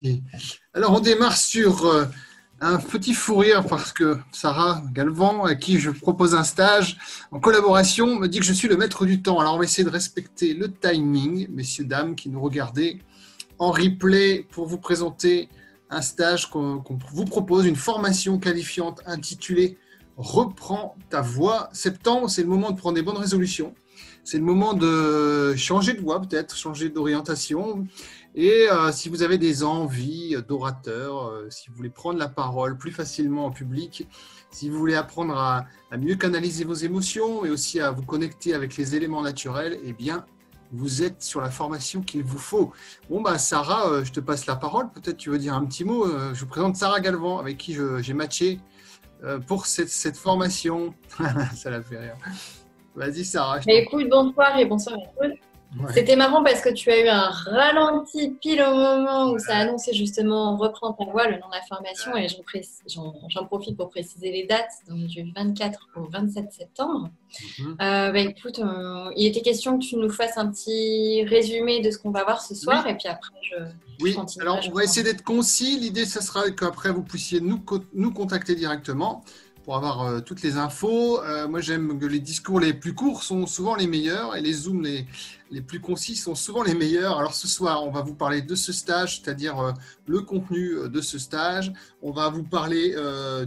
Et alors, on démarre sur un petit fou rire parce que Sarah Galvan, à qui je propose un stage en collaboration, me dit que je suis le maître du temps. Alors, on va essayer de respecter le timing, messieurs, dames, qui nous regardez en replay pour vous présenter un stage qu'on vous propose, une formation qualifiante intitulée Reprends ta voix. Septembre, c'est le moment de prendre des bonnes résolutions. C'est le moment de changer de voie, peut-être, changer d'orientation. Et si vous avez des envies d'orateur, si vous voulez prendre la parole plus facilement en public, si vous voulez apprendre à mieux canaliser vos émotions et aussi à vous connecter avec les éléments naturels, eh bien, vous êtes sur la formation qu'il vous faut. Bon, bah, Sarah, je te passe la parole. Peut-être tu veux dire un petit mot. Je vous présente Sarah Galvan, avec qui j'ai matché pour cette formation. Ça l'a fait rire. Vas-y, Sarah. Mais écoute, bonsoir et bonsoir à tous. Ouais. C'était marrant parce que tu as eu un ralenti pile au moment où ça annonçait justement Reprends ta voix, le nom de la formation, et j'en profite pour préciser les dates, donc du 24 au 27 septembre. Écoute, il était question que tu nous fasses un petit résumé de ce qu'on va voir ce soir, et puis après je continue. Alors on va essayer d'être concis. L'idée, ce sera qu'après vous puissiez nous contacter directement pour avoir toutes les infos. Moi, j'aime que les discours les plus courts sont souvent les meilleurs et les zooms les plus concis sont souvent les meilleurs. Alors ce soir, on va vous parler de ce stage, c'est-à-dire le contenu de ce stage. On va vous parler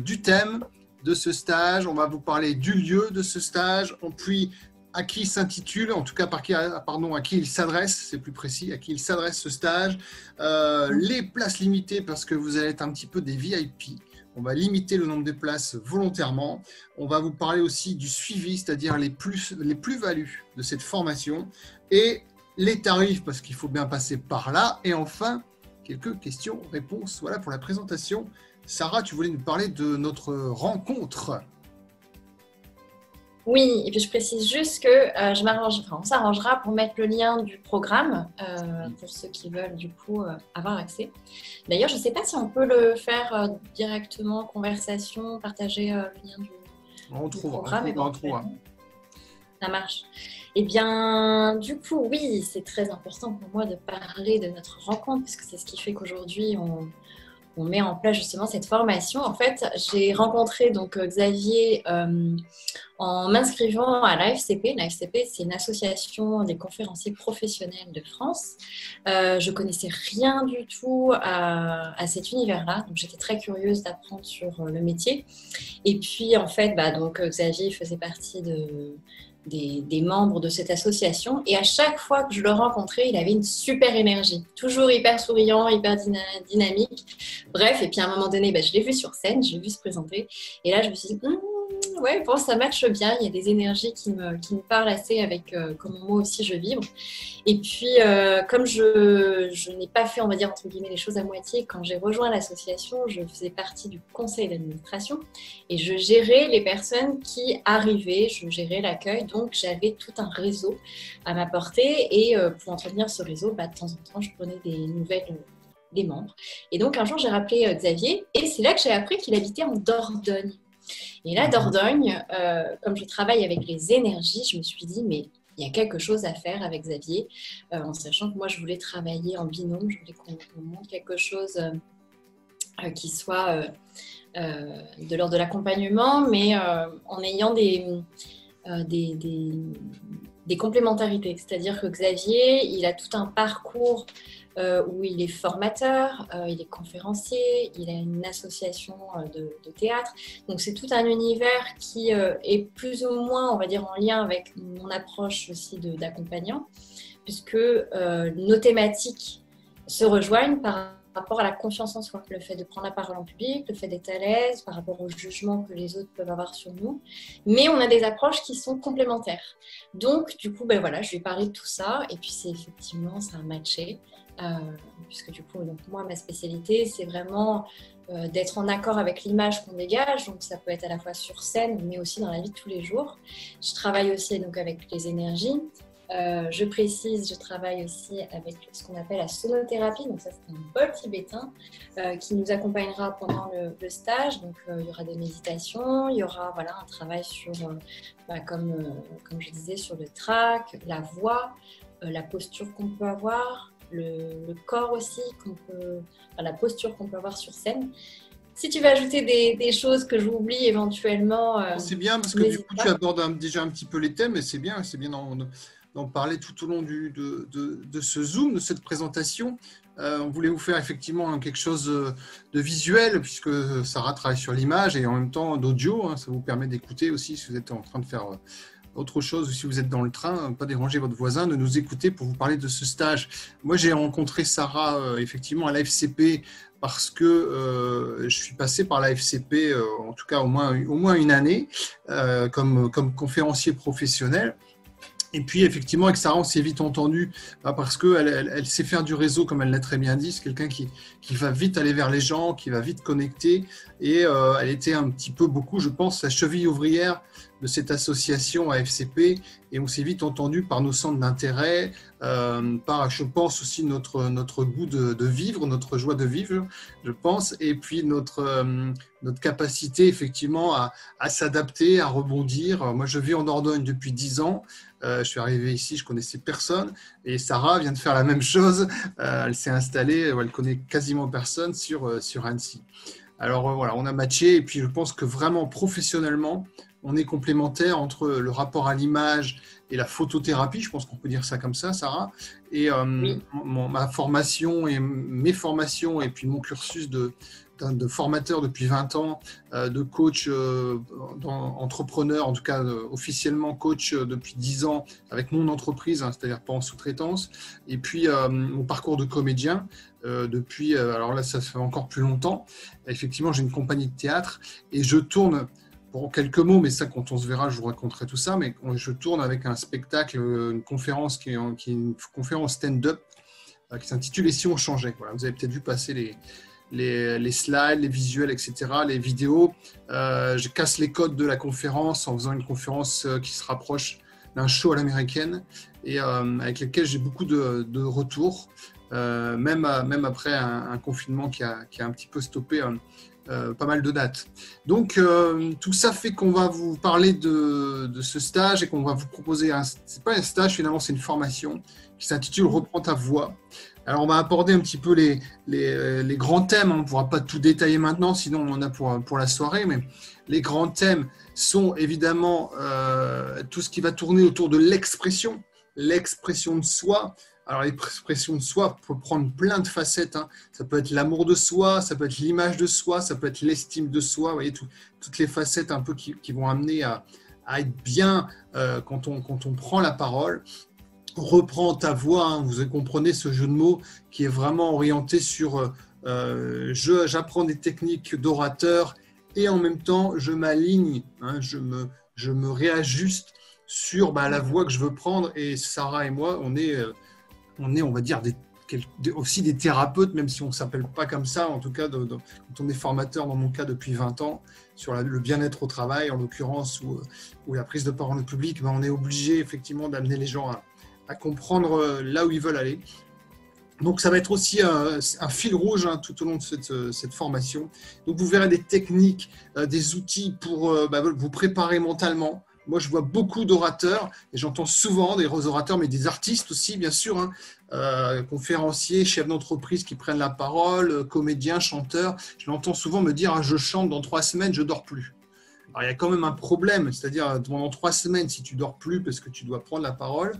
du thème de ce stage. On va vous parler du lieu de ce stage. Puis à qui il s'intitule, en tout cas à qui il s'adresse, c'est plus précis, à qui il s'adresse ce stage. Les places limitées parce que vous allez être un petit peu des VIP. On va limiter le nombre de places volontairement. On va vous parler aussi du suivi, c'est-à-dire les plus-values de cette formation et les tarifs, parce qu'il faut bien passer par là. Et enfin, quelques questions-réponses. Voilà pour la présentation. Sarah, tu voulais nous parler de notre rencontre. Oui, et puis je précise juste que on s'arrangera pour mettre le lien du programme pour ceux qui veulent du coup avoir accès. D'ailleurs, je ne sais pas si on peut le faire directement, conversation, partager le lien du programme. On trouvera. Ça marche. Eh bien, du coup, oui, c'est très important pour moi de parler de notre rencontre, parce que c'est ce qui fait qu'aujourd'hui, on met en place justement cette formation. En fait, j'ai rencontré donc Xavier en m'inscrivant à l'AFCP. L'AFCP, c'est une association des conférenciers professionnels de France. Je connaissais rien du tout à cet univers-là, donc j'étais très curieuse d'apprendre sur le métier. Et puis, en fait, donc Xavier faisait partie des membres de cette association, et à chaque fois que je le rencontrais, il avait une super énergie, toujours hyper souriant, hyper dynamique, bref. Et puis à un moment donné, je l'ai vu sur scène, je l'ai vu se présenter, et là je me suis dit ouais, bon, ça matche bien, il y a des énergies qui me parlent assez avec comment moi aussi je vibre. Et puis comme je n'ai pas fait, on va dire entre guillemets, les choses à moitié, quand j'ai rejoint l'association, je faisais partie du conseil d'administration et je gérais les personnes qui arrivaient, je gérais l'accueil, donc j'avais tout un réseau à m'apporter, et pour entretenir ce réseau, de temps en temps, je prenais des nouvelles des membres. Et donc un jour, j'ai rappelé Xavier, et c'est là que j'ai appris qu'il habitait en Dordogne. Et là, Dordogne, comme je travaille avec les énergies, je me suis dit, mais il y a quelque chose à faire avec Xavier, en sachant que moi, je voulais travailler en binôme, je voulais qu'on monte quelque chose qui soit de l'ordre de l'accompagnement, mais en ayant des complémentarités. C'est-à-dire que Xavier, il a tout un parcours où il est formateur, il est conférencier, il a une association de théâtre. Donc c'est tout un univers qui est plus ou moins, on va dire, en lien avec mon approche aussi d'accompagnant, puisque nos thématiques se rejoignent par rapport à la confiance en soi, le fait de prendre la parole en public, le fait d'être à l'aise par rapport au jugement que les autres peuvent avoir sur nous. Mais on a des approches qui sont complémentaires. Donc, du coup, voilà, je lui ai parlé de tout ça, et puis c'est effectivement, ça a matché. Puisque du coup, donc moi, ma spécialité, c'est vraiment d'être en accord avec l'image qu'on dégage. Donc, ça peut être à la fois sur scène, mais aussi dans la vie de tous les jours. Je travaille aussi donc avec les énergies. Je précise, je travaille aussi avec ce qu'on appelle la sonothérapie. Donc ça, c'est un bol tibétain qui nous accompagnera pendant le stage. Donc il y aura des méditations, il y aura un travail sur, comme je disais, sur le trac, la voix, la posture qu'on peut avoir, le corps aussi, la posture qu'on peut avoir sur scène. Si tu veux ajouter des choses que j'oublie éventuellement, c'est bien parce que du coup, tu abordes déjà un petit peu les thèmes et c'est bien d'en parler tout au long de ce Zoom, de cette présentation. On voulait vous faire effectivement quelque chose de visuel puisque Sarah travaille sur l'image et en même temps d'audio. Hein, ça vous permet d'écouter aussi si vous êtes en train de faire autre chose ou si vous êtes dans le train, pas déranger votre voisin, de nous écouter pour vous parler de ce stage. Moi, j'ai rencontré Sarah effectivement à la FCP parce que je suis passé par la FCP, en tout cas au moins une année, comme conférencier professionnel. Et puis, effectivement, avec Sarah, on s'est vite entendu parce qu'elle sait faire du réseau, comme elle l'a très bien dit. C'est quelqu'un qui va vite aller vers les gens, qui va vite connecter. Et elle était un petit peu, beaucoup, je pense, la cheville ouvrière de cette association AFCP. Et on s'est vite entendu par nos centres d'intérêt, par, je pense, aussi notre goût de vivre, notre joie de vivre, je pense. Et puis, notre capacité, effectivement, à s'adapter, à rebondir. Moi, je vis en Dordogne depuis 10 ans. Je suis arrivé ici, je connaissais personne et Sarah vient de faire la même chose. Elle s'est installée, elle connaît quasiment personne sur Annecy. Alors voilà, on a matché et puis je pense que vraiment professionnellement, on est complémentaires entre le rapport à l'image et la photothérapie. Je pense qu'on peut dire ça comme ça, Sarah. Et oui. ma formation et mes formations et puis mon cursus de formateur depuis 20 ans, de coach entrepreneur, en tout cas officiellement coach depuis 10 ans avec mon entreprise, hein, c'est-à-dire pas en sous-traitance, et puis mon parcours de comédien depuis, alors là ça fait encore plus longtemps, effectivement j'ai une compagnie de théâtre et je tourne, pour quelques mots, mais ça quand on se verra je vous raconterai tout ça, mais je tourne avec un spectacle, une conférence qui est une conférence stand-up qui s'intitule « Et si on changeait ». Voilà, vous avez peut-être vu passer les slides, les visuels, etc., les vidéos. Je casse les codes de la conférence en faisant une conférence qui se rapproche d'un show à l'américaine et avec lequel j'ai beaucoup de retours, même après un confinement qui a un petit peu stoppé pas mal de dates. Donc, tout ça fait qu'on va vous parler de ce stage et qu'on va vous proposer c'est pas un stage finalement, c'est une formation qui s'intitule « Reprends ta voix ». Alors, on va aborder un petit peu les grands thèmes. On ne pourra pas tout détailler maintenant, sinon on en a pour la soirée. Mais les grands thèmes sont évidemment tout ce qui va tourner autour de l'expression de soi. Alors, l'expression de soi peut prendre plein de facettes. Hein. Ça peut être l'amour de soi, ça peut être l'image de soi, ça peut être l'estime de soi. Vous voyez, toutes les facettes un peu qui vont amener à être bien quand on prend la parole. Reprends ta voix, hein, vous comprenez ce jeu de mots qui est vraiment orienté sur j'apprends des techniques d'orateur et en même temps je m'aligne, hein, je me réajuste sur la voix que je veux prendre. Et Sarah et moi, on est on va dire aussi des thérapeutes, même si on ne s'appelle pas comme ça, en tout cas quand on est formateur, dans mon cas depuis 20 ans, sur le bien-être au travail en l'occurrence, ou la prise de parole au public, on est obligé effectivement d'amener les gens à comprendre là où ils veulent aller. Donc ça va être aussi un fil rouge, hein, tout au long de cette formation. Donc vous verrez des techniques, des outils pour vous préparer mentalement. Moi je vois beaucoup d'orateurs et j'entends souvent des orateurs, mais des artistes aussi bien sûr, hein, conférenciers, chefs d'entreprise qui prennent la parole, comédiens, chanteurs. Je l'entends souvent me dire je chante dans 3 semaines, je ne dors plus. Alors il y a quand même un problème, c'est-à-dire pendant 3 semaines, si tu ne dors plus parce que tu dois prendre la parole,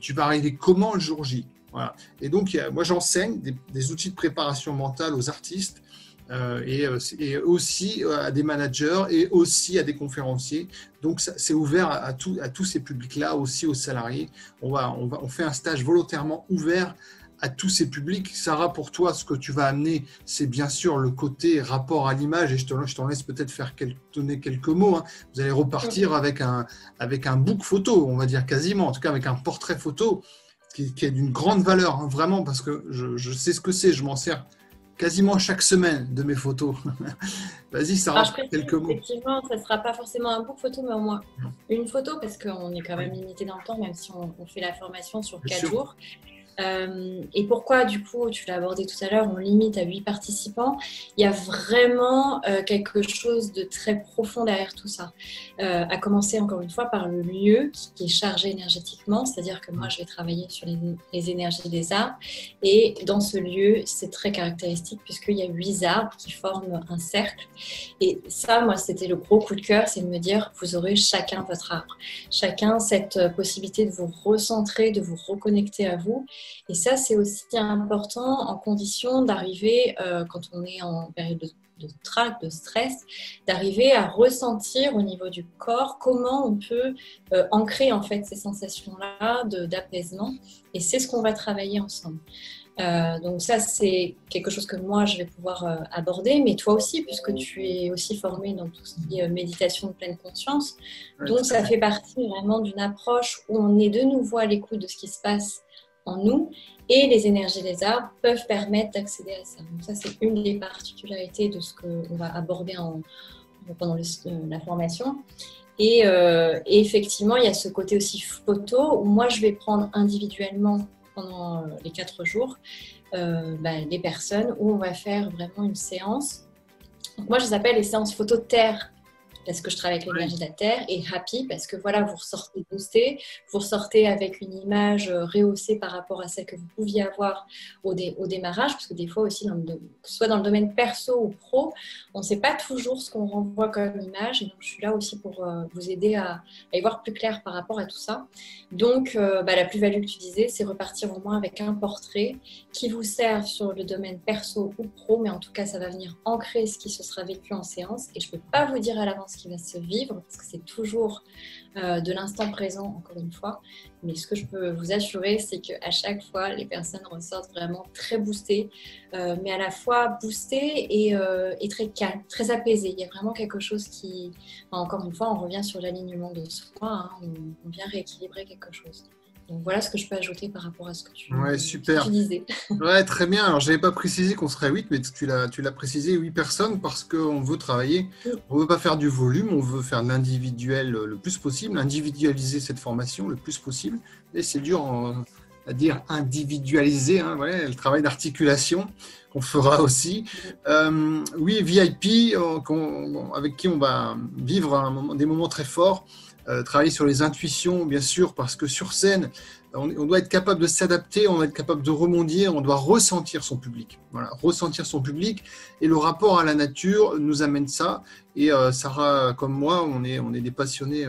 tu vas arriver comment le jour J? Voilà. Et donc, moi, j'enseigne des outils de préparation mentale aux artistes et aussi à des managers et aussi à des conférenciers. Donc, c'est ouvert à tous ces publics-là, aussi aux salariés. On fait un stage volontairement ouvert à tous ces publics. Sarah, pour toi, ce que tu vas amener, c'est bien sûr le côté rapport à l'image, et je t'en laisse peut-être donner quelques mots. Hein. Vous allez repartir avec un book photo, on va dire quasiment, en tout cas avec un portrait photo, qui est d'une grande valeur, hein, vraiment, parce que je sais ce que c'est, je m'en sers quasiment chaque semaine de mes photos. Vas-y, Sarah, quelques mots. Effectivement, ça ne sera pas forcément un book photo, mais au moins une photo, parce qu'on est quand même limité dans le temps, même si on fait la formation sur 4 jours. Et pourquoi, du coup, tu l'as abordé tout à l'heure, on limite à 8 participants. Il y a vraiment quelque chose de très profond derrière tout ça. À commencer, encore une fois, par le lieu qui est chargé énergétiquement, c'est-à-dire que moi, je vais travailler sur les énergies des arbres. Et dans ce lieu, c'est très caractéristique puisqu'il y a 8 arbres qui forment un cercle. Et ça, moi, c'était le gros coup de cœur, c'est de me dire, vous aurez chacun votre arbre. Chacun cette possibilité de vous recentrer, de vous reconnecter à vous. Et ça, c'est aussi important en condition d'arriver, quand on est en période de trac, de stress, d'arriver à ressentir au niveau du corps comment on peut ancrer en fait ces sensations-là d'apaisement. Et c'est ce qu'on va travailler ensemble. Donc ça, c'est quelque chose que moi, je vais pouvoir aborder, mais toi aussi, puisque tu es aussi formé dans tout ce qui est méditation de pleine conscience. Donc ça fait partie vraiment d'une approche où on est de nouveau à l'écoute de ce qui se passe en nous, et les énergies des arbres peuvent permettre d'accéder à ça. Donc ça, c'est une des particularités de ce qu'on va aborder pendant la formation. Et effectivement, il y a ce côté aussi photo, où moi, je vais prendre individuellement pendant les 4 jours des personnes, où on va faire vraiment une séance. Donc moi, je les appelle les séances photo terre, parce que je travaille avec l'énergie de la Terre, et happy, parce que voilà, vous ressortez boosté, vous ressortez avec une image rehaussée par rapport à celle que vous pouviez avoir au démarrage, parce que des fois aussi, que ce soit dans le domaine perso ou pro, on ne sait pas toujours ce qu'on renvoie comme image, et donc je suis là aussi pour vous aider à y voir plus clair par rapport à tout ça. Donc, la plus-value que tu disais, c'est repartir au moins avec un portrait qui vous sert sur le domaine perso ou pro, mais en tout cas, ça va venir ancrer ce qui se sera vécu en séance, et je ne peux pas vous dire à l'avance qui va se vivre, parce que c'est toujours de l'instant présent, encore une fois. Mais ce que je peux vous assurer, c'est qu'à chaque fois, les personnes ressortent vraiment très boostées, mais à la fois boostées et très calmes, très apaisées. Il y a vraiment quelque chose qui, encore une fois, on revient sur l'alignement de soi, hein, on vient rééquilibrer quelque chose. Donc voilà ce que je peux ajouter par rapport à ce que tu disais. Ouais, très bien. Alors, je n'avais pas précisé qu'on serait 8, mais tu l'as précisé, 8 personnes, parce qu'on veut travailler. On ne veut pas faire du volume, on veut faire de l'individuel le plus possible, individualiser cette formation le plus possible. Et c'est dur à dire individualiser, hein, voilà, le travail d'articulation qu'on fera aussi. Oui, VIP, avec qui on va vivre des moments très forts. Travailler sur les intuitions, bien sûr, parce que sur scène, on doit être capable de s'adapter, on doit être capable de rebondir, on doit ressentir son public. Voilà, ressentir son public. Et le rapport à la nature nous amène ça. Et Sarah, comme moi, on est des passionnés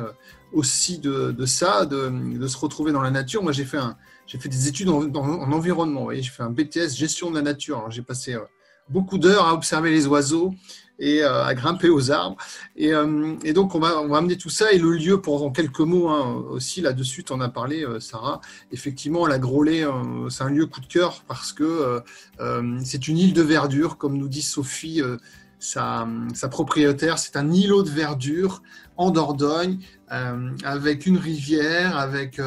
aussi de ça, de se retrouver dans la nature. Moi, j'ai fait des études en environnement. Vous voyez, j'ai fait un BTS gestion de la nature. Alors, j'ai passé beaucoup d'heures à observer les oiseaux et à grimper aux arbres. Et donc, on va amener tout ça. Et le lieu, en quelques mots, hein, aussi, là-dessus, tu en as parlé, Sarah. Effectivement, la Grollet, c'est un lieu coup de cœur parce que c'est une île de verdure, comme nous dit Sophie, sa propriétaire. C'est un îlot de verdure en Dordogne, avec une rivière, avec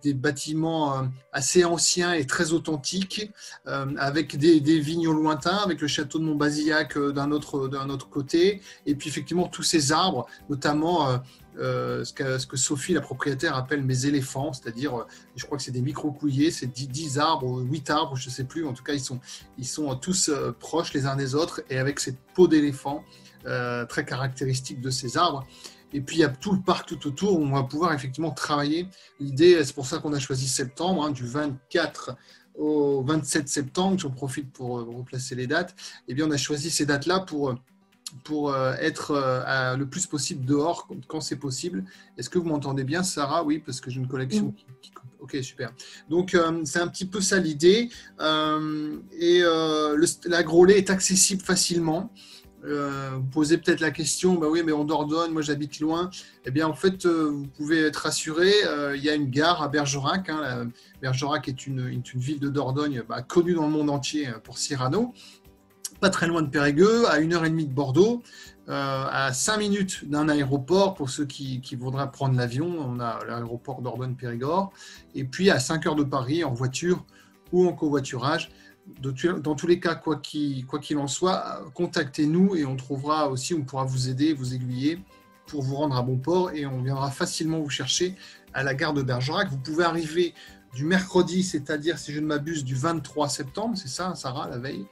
des bâtiments assez anciens et très authentiques, avec des vignes au lointain, avec le château de Montbazillac d'un autre côté, et puis effectivement tous ces arbres, notamment ce que Sophie, la propriétaire, appelle mes éléphants, c'est-à-dire, je crois que c'est des micro-couliers, c'est 10 arbres, 8 arbres, je ne sais plus, en tout cas ils sont tous proches les uns des autres, et avec cette peau d'éléphant très caractéristique de ces arbres. Et puis, il y a tout le parc tout autour où on va pouvoir effectivement travailler. L'idée, c'est pour ça qu'on a choisi septembre, hein, du 24 au 27 septembre. J'en profite pour replacer les dates. Et bien, on a choisi ces dates-là pour être le plus possible dehors quand c'est possible. Est-ce que vous m'entendez bien, Sarah? Oui, parce que j'ai une connexion qui coupe. Ok, super. Donc, c'est un petit peu ça l'idée. La Grollet est accessible facilement. Vous posez peut-être la question, bah oui, mais en Dordogne, moi j'habite loin. Eh bien, en fait, vous pouvez être rassuré. Il y a une gare à Bergerac. Hein. Bergerac est une ville de Dordogne connue dans le monde entier pour Cyrano. Pas très loin de Périgueux, à 1h30 de Bordeaux, à 5 minutes d'un aéroport pour ceux qui voudraient prendre l'avion. On a l'aéroport Dordogne-Périgord. Et puis à 5 heures de Paris en voiture ou en covoiturage. Dans tous les cas, quoi qu'il en soit, contactez-nous et on pourra vous aider, vous aiguiller pour vous rendre à bon port et on viendra facilement vous chercher à la gare de Bergerac. Vous pouvez arriver du mercredi, c'est-à-dire, si je ne m'abuse, du 23 septembre, c'est ça, Sarah, la veille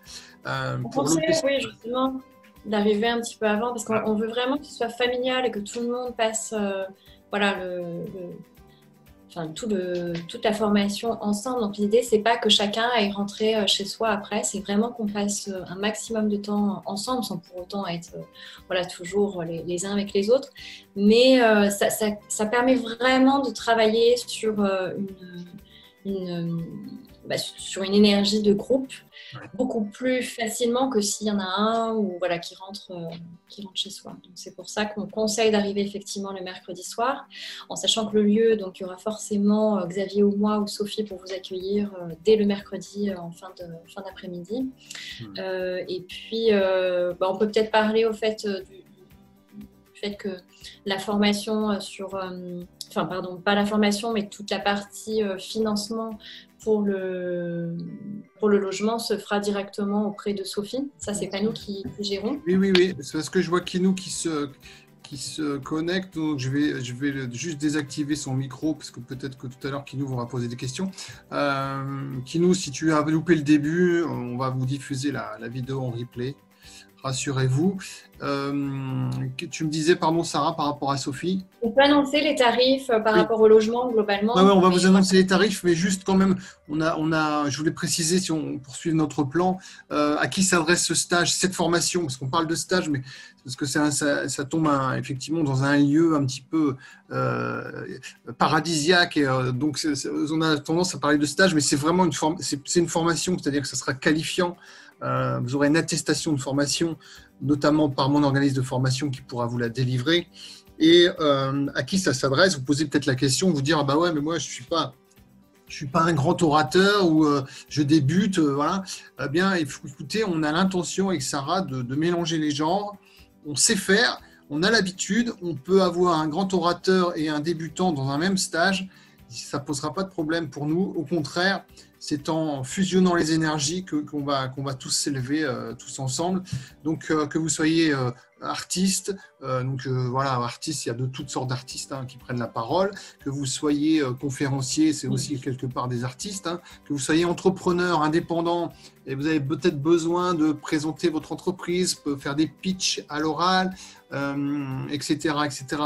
On pour pensait, l'OPC. oui, justement, d'arriver un petit peu avant parce qu'on veut vraiment que ce soit familial et que tout le monde passe voilà, toute la formation ensemble. Donc l'idée, c'est pas que chacun aille rentrer chez soi après, c'est vraiment qu'on passe un maximum de temps ensemble sans pour autant être voilà, toujours les uns avec les autres. Mais ça permet vraiment de travailler sur une, sur une énergie de groupe beaucoup plus facilement que s'il y en a un ou, voilà, qui rentre chez soi. Donc, c'est pour ça qu'on conseille d'arriver effectivement le mercredi soir, en sachant que le lieu, donc il y aura forcément Xavier ou moi ou Sophie pour vous accueillir dès le mercredi en fin d'après-midi. Et puis, on peut peut-être parler au fait du fait que la formation pas la formation, mais toute la partie financement pour le logement se fera directement auprès de Sophie. Ça, c'est pas nous qui gérons. Oui. C'est parce que je vois Kinou qui se connecte. Donc je vais juste désactiver son micro parce que peut-être que tout à l'heure Kinou va poser des questions. Kinou, si tu as loupé le début, on va vous diffuser la vidéo en replay. Rassurez-vous. Tu me disais, pardon Sarah, par rapport à Sophie. On peut annoncer les tarifs par rapport au logement globalement. Ouais, on va vous annoncer les tarifs, mais juste quand même, je voulais préciser, si on poursuit notre plan, à qui s'adresse ce stage, cette formation, parce qu'on parle de stage, mais parce que ça tombe effectivement dans un lieu un petit peu paradisiaque, et donc on a tendance à parler de stage, mais c'est vraiment c'est une formation, c'est-à-dire que ça sera qualifiant. Vous aurez une attestation de formation, notamment par mon organisme de formation qui pourra vous la délivrer. Et à qui ça s'adresse? Vous posez peut-être la question, vous dire, ah bah ouais, mais moi je suis pas un grand orateur ou je débute, voilà. Eh bien, écoutez, on a l'intention avec Sarah de mélanger les genres. On sait faire, on a l'habitude, on peut avoir un grand orateur et un débutant dans un même stage. Ça ne posera pas de problème pour nous. Au contraire, c'est en fusionnant les énergies qu'on va tous s'élever tous ensemble. Donc, que vous soyez artiste, voilà, artiste, il y a de toutes sortes d'artistes qui prennent la parole. Que vous soyez conférencier, c'est aussi quelque part des artistes. Que vous soyez entrepreneur, indépendant, et vous avez peut-être besoin de présenter votre entreprise, faire des pitchs à l'oral, etc.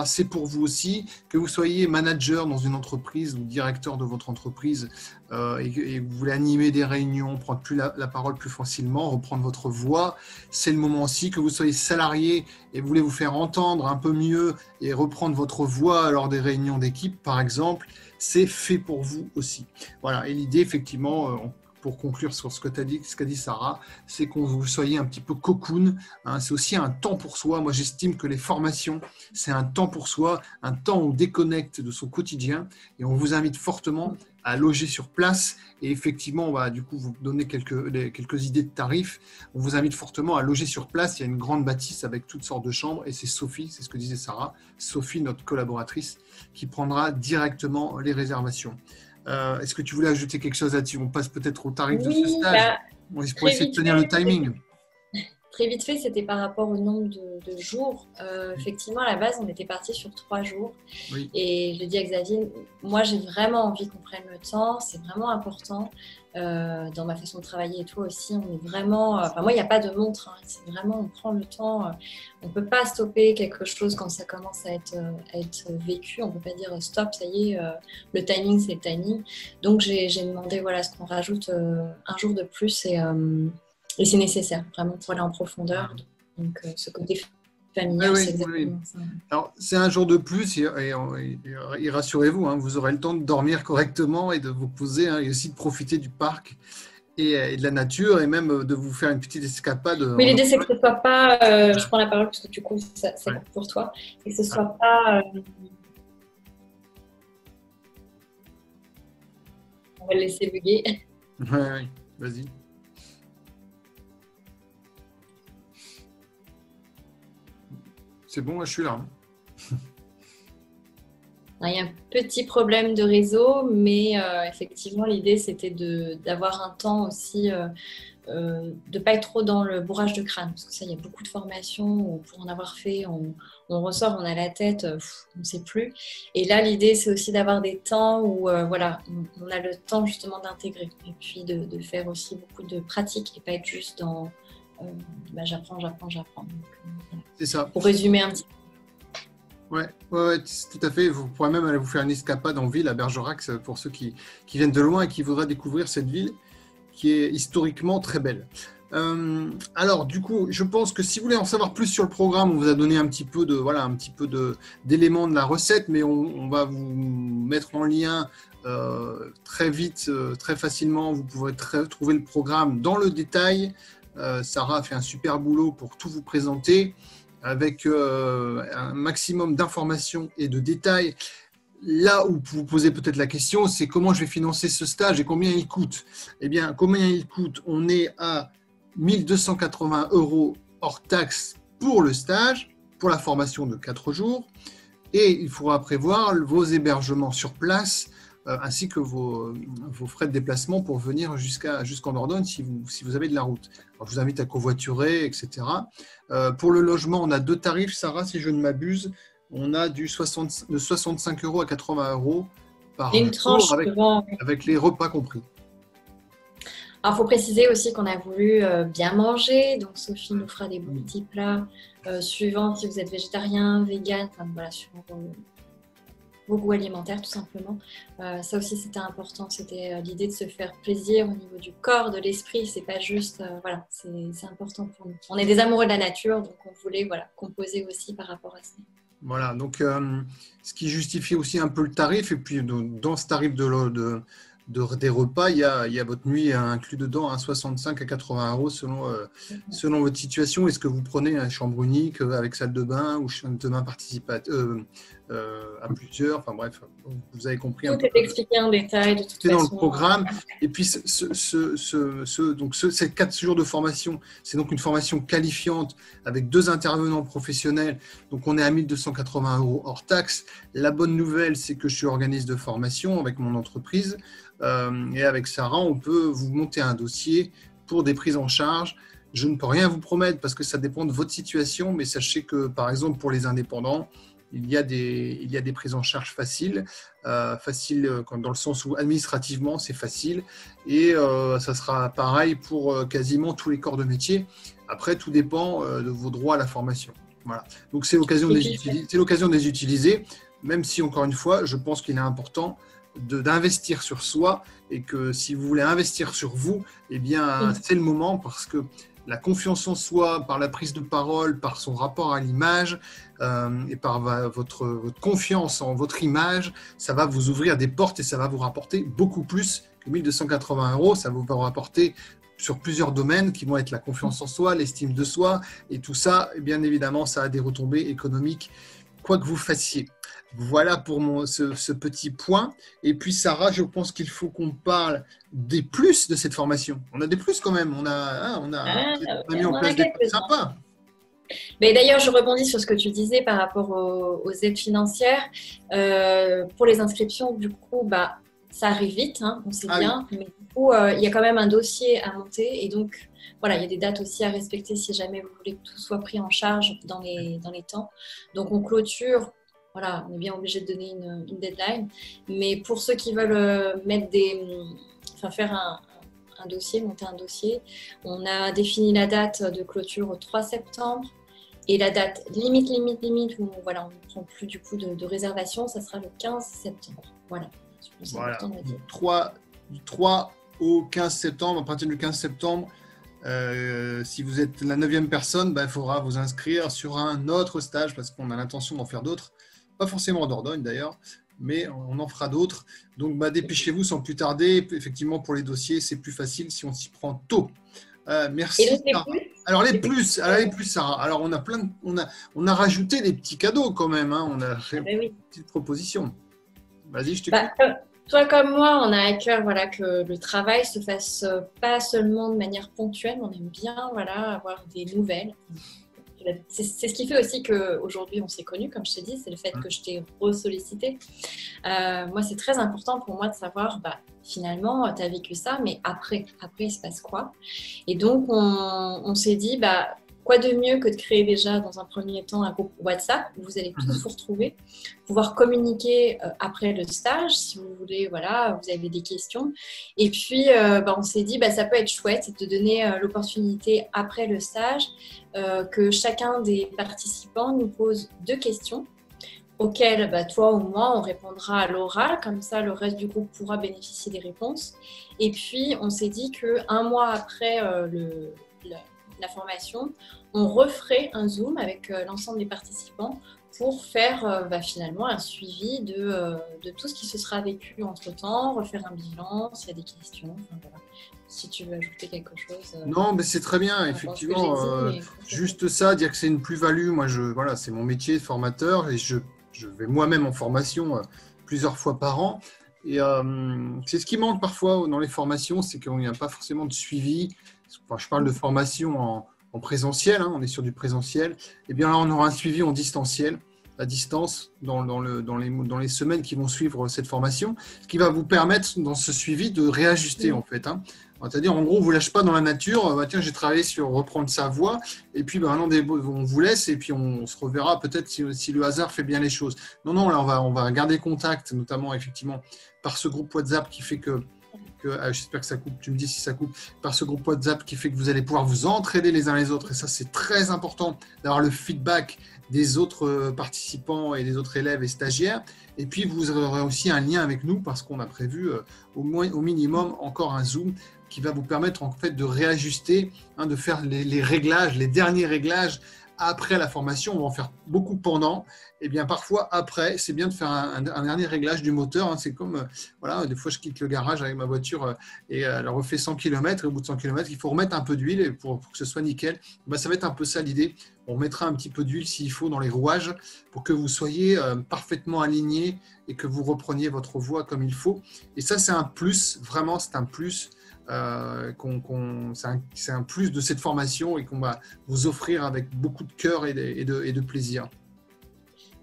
C'est pour vous aussi. Que vous soyez manager dans une entreprise ou directeur de votre entreprise et vous voulez animer des réunions, prendre la parole plus facilement, reprendre votre voix, c'est le moment aussi. Que vous soyez salarié et vous voulez vous faire entendre un peu mieux et reprendre votre voix lors des réunions d'équipe, par exemple, c'est fait pour vous aussi. Voilà, et l'idée, effectivement, pour conclure sur ce qu'a dit Sarah, c'est qu'on vous soyez un petit peu cocoon. C'est aussi un temps pour soi. Moi, j'estime que les formations, c'est un temps pour soi, un temps où on déconnecte de son quotidien. Et on vous invite fortement à loger sur place. Et effectivement, on va du coup vous donner quelques idées de tarifs. On vous invite fortement à loger sur place. Il y a une grande bâtisse avec toutes sortes de chambres. Et c'est Sophie, c'est ce que disait Sarah, Sophie, notre collaboratrice, qui prendra directement les réservations. Est-ce que tu voulais ajouter quelque chose là-dessus? On passe peut-être au tarif de ce stage. Pour essayer de tenir le timing. Très vite fait, c'était par rapport au nombre de jours. Effectivement, à la base, on était parti sur 3 jours. Oui. Et je dis à Xavier, moi, j'ai vraiment envie qu'on prenne le temps. C'est vraiment important dans ma façon de travailler et toi aussi. On est vraiment... moi, il n'y a pas de montre. C'est vraiment, on prend le temps. On ne peut pas stopper quelque chose quand ça commence à être vécu. On ne peut pas dire stop, ça y est, le timing, c'est le timing. Donc, j'ai demandé à ce qu'on rajoute un jour de plus et c'est nécessaire, vraiment, pour aller en profondeur. Donc, ce côté familial, c'est exactement ça. Alors, c'est un jour de plus et rassurez-vous, vous aurez le temps de dormir correctement et de vous poser et aussi de profiter du parc et de la nature et même de vous faire une petite escapade. Mais l'idée, c'est que ce ne soit pas... je prends la parole parce que du coup, ça compte pour toi. Et que ce ne soit pas... on va le laisser bugger. Oui, vas-y. C'est bon, je suis là. Il y a un petit problème de réseau, mais effectivement, l'idée, c'était d'avoir un temps aussi de ne pas être trop dans le bourrage de crâne. Parce que ça, il y a beaucoup de formations où pour en avoir fait, on ressort, on a la tête, on ne sait plus. Et là, l'idée, c'est aussi d'avoir des temps où voilà, on a le temps justement d'intégrer. Et puis de faire aussi beaucoup de pratiques et pas être juste dans j'apprends. Donc, voilà. C'est ça. Pour résumer un petit peu. Ouais, tout à fait. Vous pourrez même aller vous faire une escapade en ville à Bergerac pour ceux qui viennent de loin et qui voudraient découvrir cette ville qui est historiquement très belle. Alors, du coup, je pense que si vous voulez en savoir plus sur le programme, on vous a donné un petit peu d'éléments de la recette, mais on va vous mettre en lien très vite, très facilement. Vous pourrez trouver le programme dans le détail. Sarah a fait un super boulot pour tout vous présenter avec un maximum d'informations et de détails. Là où vous posez peut-être la question, c'est comment je vais financer ce stage et combien il coûte. Eh bien, combien il coûte? On est à 1 280 € hors taxe pour le stage, pour la formation de 4 jours. Et il faudra prévoir vos hébergements sur place, ainsi que vos frais de déplacement pour venir jusqu'en Dordogne si vous avez de la route. Alors, je vous invite à covoiturer, etc. Pour le logement, on a 2 tarifs, Sarah, si je ne m'abuse. On a de 65 € à 80 € par jour avec les repas compris. Alors, il faut préciser aussi qu'on a voulu bien manger. Donc, Sophie nous fera des bons petits plats suivant si vous êtes végétarien, vegan, enfin, voilà, suivant vos goûts alimentaires, tout simplement. Ça aussi, c'était important. C'était l'idée de se faire plaisir au niveau du corps, de l'esprit. C'est pas juste, voilà, c'est important pour nous. On est des amoureux de la nature, donc on voulait composer aussi par rapport à ça. Voilà, donc ce qui justifie aussi un peu le tarif. Et puis, dans ce tarif des repas, il y a votre nuit inclus dedans, 65 à 80 € selon votre situation. Est-ce que vous prenez une chambre unique avec salle de bain ou chambre de bain participative à plusieurs? Enfin bref, vous avez compris. Tout est expliqué en détail de toute façon. C'est dans le programme. Et puis, ces 4 jours de formation, c'est donc une formation qualifiante avec 2 intervenants professionnels. Donc, on est à 1 280 € hors taxe. La bonne nouvelle, c'est que je suis organisme de formation avec mon entreprise. Et avec Sarah, on peut vous monter un dossier pour des prises en charge. Je ne peux rien vous promettre parce que ça dépend de votre situation, mais sachez que, par exemple, pour les indépendants, il y a des prises en charge faciles dans le sens où administrativement, c'est facile. Et ça sera pareil pour quasiment tous les corps de métier. Après, tout dépend de vos droits à la formation. Voilà. Donc, c'est l'occasion de les utiliser, même si, encore une fois, je pense qu'il est important d'investir sur soi et que si vous voulez investir sur vous, eh bien, c'est le moment parce que la confiance en soi, par la prise de parole, par son rapport à l'image et par votre confiance en votre image, ça va vous ouvrir des portes et ça va vous rapporter beaucoup plus que 1 280 €. Ça va vous rapporter sur plusieurs domaines qui vont être la confiance en soi, l'estime de soi et tout ça, et bien évidemment, ça a des retombées économiques, quoi que vous fassiez. Voilà pour ce petit point. Et puis, Sarah, je pense qu'il faut qu'on parle des plus de cette formation. On a des plus quand même. On a mis en place des trucs sympas. Mais d'ailleurs, je rebondis sur ce que tu disais par rapport aux aides financières. Pour les inscriptions, du coup, ça arrive vite, on sait bien. Oui. Mais du coup, il y a quand même un dossier à monter. Et donc, voilà, il y a des dates aussi à respecter si jamais vous voulez que tout soit pris en charge dans les temps. Donc, on clôture. Voilà, on est bien obligé de donner une deadline. Mais pour ceux qui veulent faire un dossier, monter un dossier, on a défini la date de clôture au 3 septembre. Et la date limite où voilà, on ne prend plus du coup de réservation, ça sera le 15 septembre. Voilà. Du 3 au 15 septembre, à partir du 15 septembre, si vous êtes la 9e personne, il faudra vous inscrire sur un autre stage parce qu'on a l'intention d'en faire d'autres. Pas forcément en Dordogne d'ailleurs, mais on en fera d'autres. Donc dépêchez-vous sans plus tarder. Effectivement, pour les dossiers, c'est plus facile si on s'y prend tôt. Merci. Alors les plus, Sarah. Alors on a rajouté des petits cadeaux quand même. On a fait une petite proposition. Vas-y, je t'écoute. Toi comme moi, on a à cœur que le travail se fasse pas seulement de manière ponctuelle. On aime bien avoir des nouvelles C'est ce qui fait aussi qu'aujourd'hui on s'est connus, comme je t'ai dit, c'est le fait que je t'ai re-sollicité. Moi, c'est très important pour moi de savoir, finalement, tu as vécu ça, mais après, il se passe quoi? Et donc, on s'est dit, quoi de mieux que de créer déjà dans un premier temps un groupe WhatsApp où vous allez tous vous retrouver, pouvoir communiquer après le stage si vous voulez, voilà, vous avez des questions. Et puis, on s'est dit, ça peut être chouette de donner l'opportunité après le stage que chacun des participants nous pose 2 questions auxquelles toi ou moi, on répondra à l'oral, comme ça le reste du groupe pourra bénéficier des réponses. Et puis, on s'est dit qu'un mois après la formation, on referait un Zoom avec l'ensemble des participants pour faire finalement un suivi de tout ce qui se sera vécu entre-temps, refaire un bilan, s'il y a des questions. Enfin, voilà. Si tu veux ajouter quelque chose. Non, mais c'est très bien, effectivement. Juste ça, dire que c'est une plus-value. Moi, voilà, c'est mon métier de formateur et je vais moi-même en formation plusieurs fois par an. Et c'est ce qui manque parfois dans les formations, c'est qu'il n'y a pas forcément de suivi. Enfin, je parle de formation en présentiel, on est sur du présentiel. Et bien là, on aura un suivi en distanciel, à distance, dans les semaines qui vont suivre cette formation, ce qui va vous permettre, dans ce suivi, de réajuster en fait. C'est-à-dire, en gros, on ne vous lâche pas dans la nature. Tiens, j'ai travaillé sur reprendre sa voix, et puis maintenant, on vous laisse, et puis on se reverra peut-être si le hasard fait bien les choses. Non, là, on va garder contact, notamment, effectivement, par ce groupe WhatsApp qui fait que j'espère que ça coupe, tu me dis si ça coupe, par ce groupe WhatsApp qui fait que vous allez pouvoir vous entraider les uns les autres. Et ça, c'est très important d'avoir le feedback des autres participants et des autres élèves et stagiaires. Et puis, vous aurez aussi un lien avec nous parce qu'on a prévu au minimum encore un Zoom qui va vous permettre en fait de réajuster, de faire les réglages, les derniers réglages après la formation. On va en faire beaucoup pendant. Et bien parfois après, c'est bien de faire un dernier réglage du moteur. C'est comme, voilà, des fois je quitte le garage avec ma voiture et elle refait 100 km. Et au bout de 100 km, il faut remettre un peu d'huile pour que ce soit nickel. Ça va être un peu ça l'idée. On mettra un petit peu d'huile s'il faut dans les rouages pour que vous soyez parfaitement alignés et que vous repreniez votre voix comme il faut. Et ça, c'est un plus, vraiment, c'est un plus. C'est un plus de cette formation et qu'on va vous offrir avec beaucoup de cœur et de plaisir.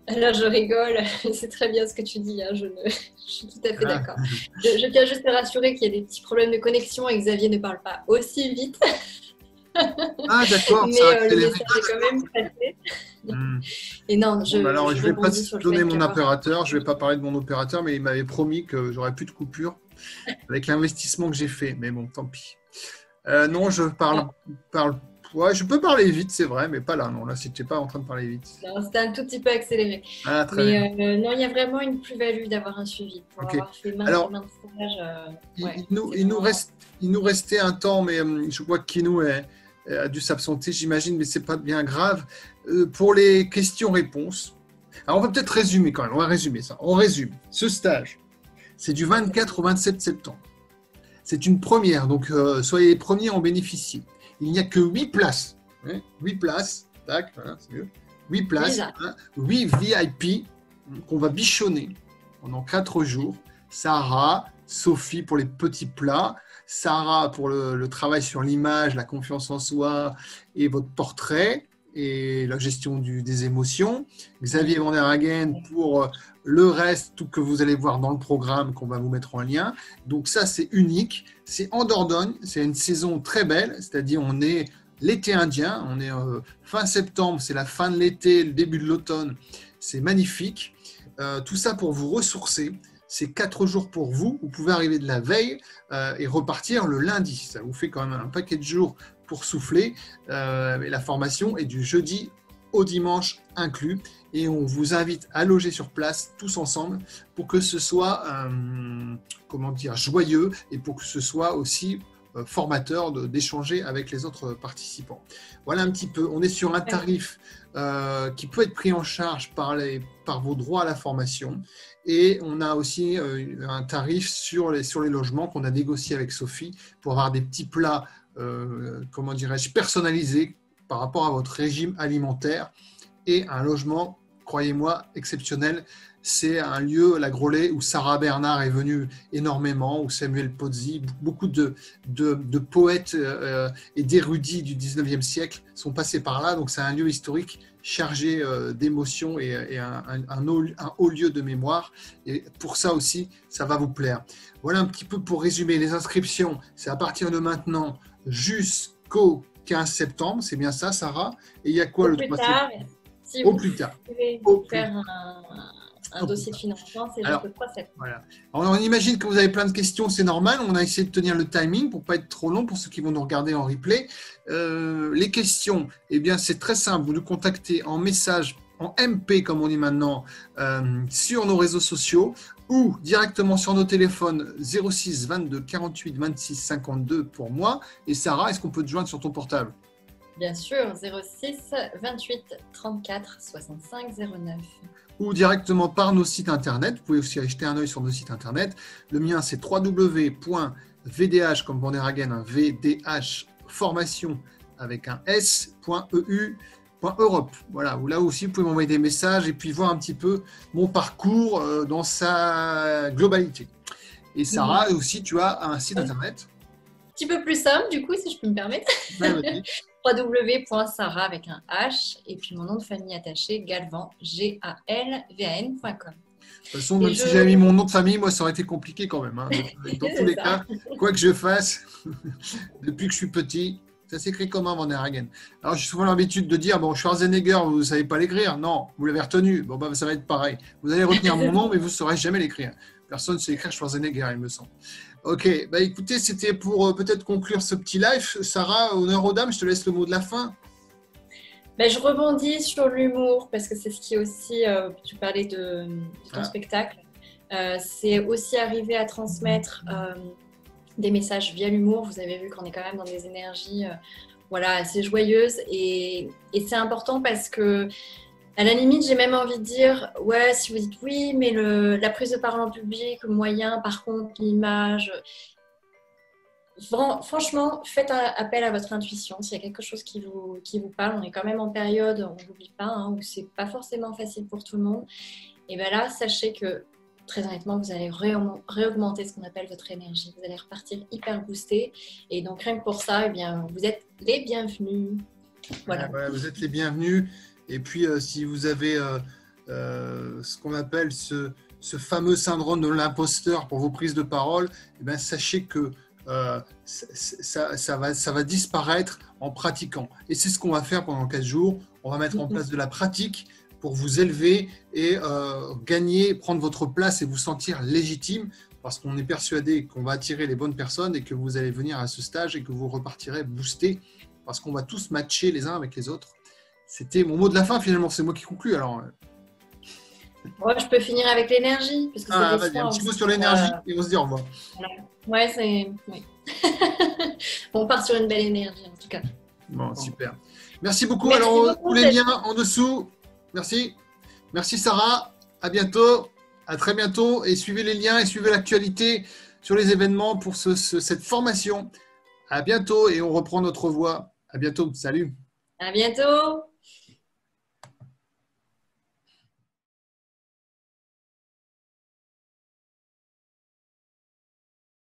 Alors je rigole, c'est très bien ce que tu dis, je suis tout à fait d'accord. Je tiens juste à rassurer qu'il y a des petits problèmes de connexion et Xavier ne parle pas aussi vite. Ah d'accord, mais le message est quand même passé. Et non, je ne vais pas donner mon opérateur, je ne vais pas parler de mon opérateur, mais il m'avait promis que j'aurais plus de coupure avec l'investissement que j'ai fait. Mais bon, tant pis. Non, je parle. Ouais, je peux parler vite, c'est vrai, mais pas là. Non, là, si tu n'es pas en train de parler vite. Non, c'était un tout petit peu accéléré. Ah, très bien. Non, il y a vraiment une plus-value d'avoir un suivi. Pour avoir fait maintes stages. Il nous restait un temps, mais je vois que Kinou a dû s'absenter, j'imagine, mais ce n'est pas bien grave. Pour les questions-réponses, alors on va peut-être résumer quand même. On va résumer ça. On résume. Ce stage, c'est du 24 au 27 septembre. C'est une première, donc soyez les premiers à en bénéficier. Il n'y a que 8 places. 8 places, tac, voilà, c'est mieux. 8 places, 8 VIP qu'on va bichonner pendant 4 jours. Sarah, Sophie pour les petits plats, Sarah pour le travail sur l'image, la confiance en soi et votre portrait et la gestion des émotions. Xavier Van der Hagen pour le reste, tout que vous allez voir dans le programme qu'on va vous mettre en lien. Donc ça, c'est unique. C'est en Dordogne. C'est une saison très belle. C'est-à-dire, on est l'été indien. On est fin septembre. C'est la fin de l'été, le début de l'automne. C'est magnifique. Tout ça pour vous ressourcer. C'est 4 jours pour vous. Vous pouvez arriver de la veille et repartir le lundi. Ça vous fait quand même un paquet de jours pour souffler. Et la formation est du jeudi au dimanche inclus. Et on vous invite à loger sur place tous ensemble pour que ce soit joyeux et pour que ce soit aussi formateur d'échanger avec les autres participants. Voilà un petit peu. On est sur un tarif qui peut être pris en charge par vos droits à la formation. Et on a aussi un tarif sur les logements qu'on a négocié avec Sophie pour avoir des petits plats personnalisés par rapport à votre régime alimentaire et un logement croyez-moi, exceptionnel. C'est un lieu, la Grollet, où Sarah Bernard est venue énormément, où Samuel Pozzi, beaucoup de poètes et d'érudits du 19e siècle sont passés par là. Donc c'est un lieu historique chargé d'émotions et un haut lieu de mémoire. Et pour ça aussi, ça va vous plaire. Voilà un petit peu pour résumer. Les inscriptions, c'est à partir de maintenant jusqu'au 15 septembre. C'est bien ça, Sarah? Et il y a quoi Au le plus 3 tard, septembre? si Au vous plus tard. pouvez Au plus faire un dossier de financement, c'est Alors, jusqu'au 3 septembre. voilà. Alors, on imagine que vous avez plein de questions, c'est normal. On a essayé de tenir le timing pour ne pas être trop long pour ceux qui vont nous regarder en replay. Les questions, eh bien, c'est très simple. Vous nous contactez en message, en MP, comme on dit maintenant, sur nos réseaux sociaux ou directement sur nos téléphones 06 22 48 26 52 pour moi. Et Sarah, est-ce qu'on peut te joindre sur ton portable? Bien sûr, 06 28 34 65 09. Ou directement par nos sites internet. Vous pouvez aussi aller jeter un œil sur nos sites internet. Le mien, c'est www.vdh, comme Vanderhagen, VDH, formation avec un s.eu.europe. Voilà, où là aussi, vous pouvez m'envoyer des messages et puis voir un petit peu mon parcours dans sa globalité. Et Sarah, aussi, tu as un site internet. Un petit peu plus simple, du coup, si je peux me permettre. Ouais, www.sarah avec un H et puis mon nom de famille attaché, Galvan, galvan.com. De toute façon, même si j'avais mis mon nom de famille, moi, ça aurait été compliqué quand même. Hein. Dans tous les cas, quoi que je fasse, depuis que je suis petit, ça s'écrit comment, Vanderhagen? Alors, j'ai souvent l'habitude de dire, bon, Schwarzenegger, vous ne savez pas l'écrire. Non, vous l'avez retenu. Bon, bah, ça va être pareil. Vous allez retenir mon nom, mais vous ne saurez jamais l'écrire. Personne ne sait écrire Schwarzenegger, il me semble. Ok, bah écoutez, c'était pour peut-être conclure ce petit live. Sarah, honneur aux dames, je te laisse le mot de la fin. Ben, je rebondis sur l'humour parce que c'est ce qui est aussi, tu parlais de ton spectacle, c'est aussi arriver à transmettre des messages via l'humour. Vous avez vu qu'on est quand même dans des énergies voilà, assez joyeuses et c'est important parce que à la limite, j'ai même envie de dire, ouais, si vous dites oui, mais la prise de parole en public, le moyen, par contre, l'image, franchement, faites appel à votre intuition. S'il y a quelque chose qui vous parle, on est quand même en période, on n'oublie pas, hein, où c'est pas forcément facile pour tout le monde. Et bien là, sachez que, très honnêtement, vous allez réaugmenter ce qu'on appelle votre énergie. Vous allez repartir hyper boosté. Et donc, rien que pour ça, eh bien, vous êtes les bienvenus. Voilà. Ouais, vous êtes les bienvenus. Et puis, si vous avez ce qu'on appelle ce fameux syndrome de l'imposteur pour vos prises de parole, eh bien, sachez que ça va disparaître en pratiquant. Et c'est ce qu'on va faire pendant 4 jours. On va mettre en place de la pratique pour vous élever et gagner, prendre votre place et vous sentir légitime parce qu'on est persuadé qu'on va attirer les bonnes personnes et que vous allez venir à ce stage et que vous repartirez boosté parce qu'on va tous matcher les uns avec les autres. C'était mon mot de la fin, finalement. C'est moi qui conclue. Alors, ouais, je peux finir avec l'énergie. Vas-y, un petit mot sur l'énergie et on se dit au revoir. Voilà. Ouais, c'est... Oui. On part sur une belle énergie, en tout cas. Bon, super. Merci beaucoup. Merci alors, beaucoup, tous les liens en dessous. Merci. Merci, Sarah. À bientôt. À très bientôt. Et suivez les liens et suivez l'actualité sur les événements pour cette formation. À bientôt et on reprend notre voix. À bientôt. Salut. À bientôt.